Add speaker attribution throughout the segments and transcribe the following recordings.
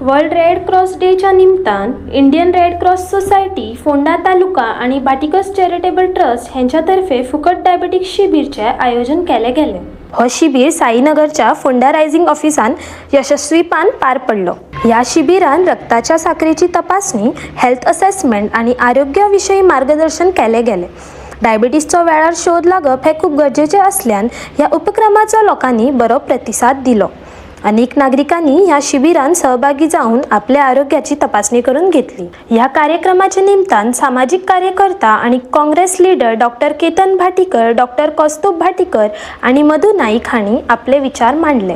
Speaker 1: World red Cross डेच्या निमतान Indian Red Cross Society Ponda taluka आणि बाटिकस चॅरिटेबल ट्रस्ट ह्यांच्यातर्फे फुकट डायबेटिक्स शिबिरचे आयोजन केले गेले। हो शिबीर साईनगरच्या फोंडा रायझिंग ऑफिसान यशस्वीपण पार पडलो। या शिबिरान रक्ताच्या साखरेची तपासणी, हेल्थ असेसमेंट आणि आरोग्याविषयी मार्गदर्शन केले गेले। डायबिटीसचो वेळार शोध लागप हे खूप गरजेचे असल्यान या उपक्रमाचो लोकांनी बरो प्रतिसाद दिलो। अनेक नागरिकांनी या शिबिरान सहभागी जाऊन आपल्या आरोग्याची तपासणी करून घेतली। या कार्यक्रमाच्या निमतान सामाजिक कार्यकर्ता आणि Congress leader doctor Ketan Bhatikar, doctor Kaustubh Bhatikar आणि मधु नाईक हांनी आपले विचार मांडले।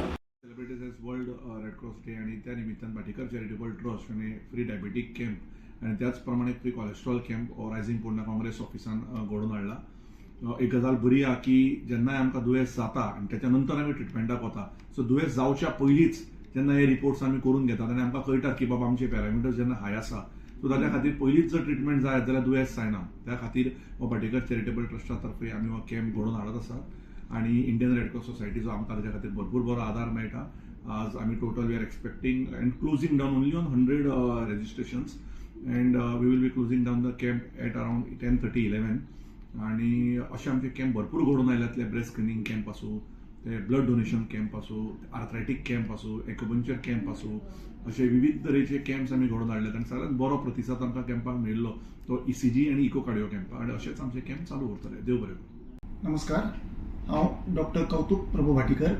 Speaker 2: वर्ल्ड रेड क्रॉस डे आणि त्या निमित्तान भाटीकर चॅरिटेबल ट्रस्ट आणि फ्री डायबेटिक कॅम्प आणि त्याचप्रमाणे free cholesterol camp rising Phonda Congress ऑफिसान घडोवन हाडला। एक गजाल बरी आहा की जेन्ना आमकां दुयेंस जाता आनी त्याच्या नंतर आमी ट्रिटमेंटाक वता, सो दुयेंस जावच्या पयलींच जेन्ना हे रिपोर्ट्स आमी करून घेतात आनी आमकां कळटा की बाबा आमचे पॅरामिटर्स जेन्ना हाय आसा, सो ताच्या खातीर पयलींच जर ट्रिटमेंट जायत जाल्यार दुयेंस जायना। त्या खातीर हो भाटीकर चॅरिटेबल ट्रस्टा तर्फे आमी हो कॅम्प घडोवन हाडत आसा आणि इंडियन रेड क्रॉस सोसायटीचो आमकां ताच्या खातीर भरपूर बरो आदार मेळटा। आज आमी total we are expecting and closing down only on 100 registrations and we will be closing down the camp at around 10:30-11 आणि असे आमचे कॅम्प भरपूर घडोवन आयल्यातले ब्रेस्ट स्क्रीनिंग कॅम्प आसूं, ते ब्लड डोनेशन कॅम्प आसूं, आर्थरायटीक कॅम्प आसूं, एक्युपंक्चर कॅम्प आसूं, असे विविध तरेचे कॅम्प्स आमी घडोवन हाडल्यात आणि सगळ्यात बरो प्रतिसाद आमकां कॅम्पाक मेळिल्लो तो ECG आणि इकोकार्डिओ कॅम्प आणि असेच आमचे कॅम्प चालू उरतले। देव बरें करूं।
Speaker 3: नमस्कार, हांव doctor Kaustubh Prabhu Bhatikar,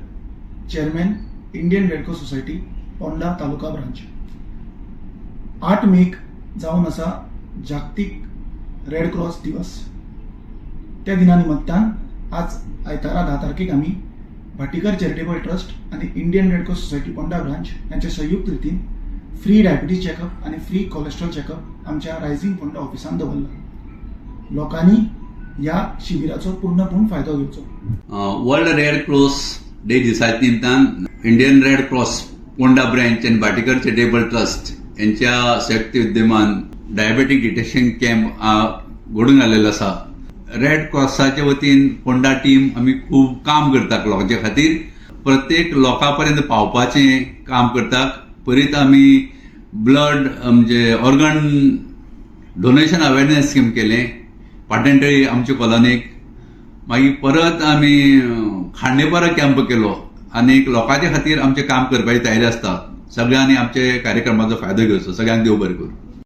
Speaker 3: chairman Indian Red Cross Society Ponda taluka branch. 8 मेक जावन आसा जागतीक रेड क्रॉस दिवस। त्या दिना निमतान आज आयतारा 10 तारखेक आमी भाटीकर चॅरिटेबल ट्रस्ट आणि Indian Red Cross Society Ponda branch यांच्या संयुक्त रितीन फ्री डायबिटीज चेकअप आणि फ्री कोलेस्ट्रॉल चेकअप आमच्या रायझिंग फोंडा ऑफिसान दवरला। लोकांनी या शिबिराचो पूर्णपण फायदो घेवचो।
Speaker 4: वर्ल्ड रेड क्रॉस डे दिसा निमतान Indian Red cross Ponda branch आणि भाटीकर चॅरिटेबल ट्रस्ट यांच्या संयुक्त विद्यमान डायबेटिक डिटेक्शन कॅम्प घडोवन हाडलेलो आसा। रेड क्रॉसाच्या वतीन पोंडा टीम आम्ही खूप काम करतात लोकांच्या खातीर, प्रत्येक लोकांपर्यंत पावपाचें काम करतात। पयलींच आमी ब्लड म्हणजे ऑर्गन डोनेशन अवेअरनेस स्कीम केलें पाटणतळी आमच्या कॉलनीक, मागीर परत आमी खांडेपारा कॅम्प केलो आनी लोकांच्या खातीर आमचें काम करपाची तयारी आसता। सगळ्यांनी आमच्या कार्यक्रमाचो फायदो घेवचो। सगळ्यांक देव बरें करूं।